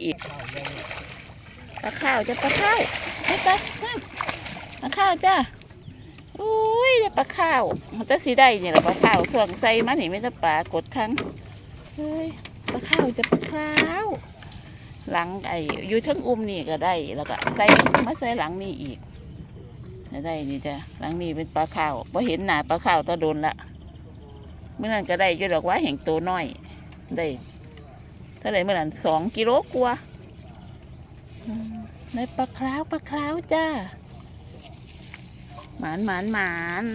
อีกปลาข้าวจะปลาข้าวไปปลาข้าวจ้าอุ้ยปลาข้าวมันจะสีได้เนี่ยหรอปลาข้าวส่วงใส่มาหนิไม่ต้องปลากดทั้งเฮ้ยปลาข้าวจะปลาข้าวหลังอยู่ทั้งนี่ก็ได้แล้วก็ใส่มาใส่หลังนี่อีกได้นี่จ้ะหลังนี้เป็นปลาข้าวพอเห็นหน้าปลาข้าวตะโดนละเมื่อนั้นก็ได้อยู่ดอกว่าแห่งตัวน้อยได้เท่าไรเมื่อนั้น2 กิโลกว่าได้ปลาคร้าวจ้าหมาน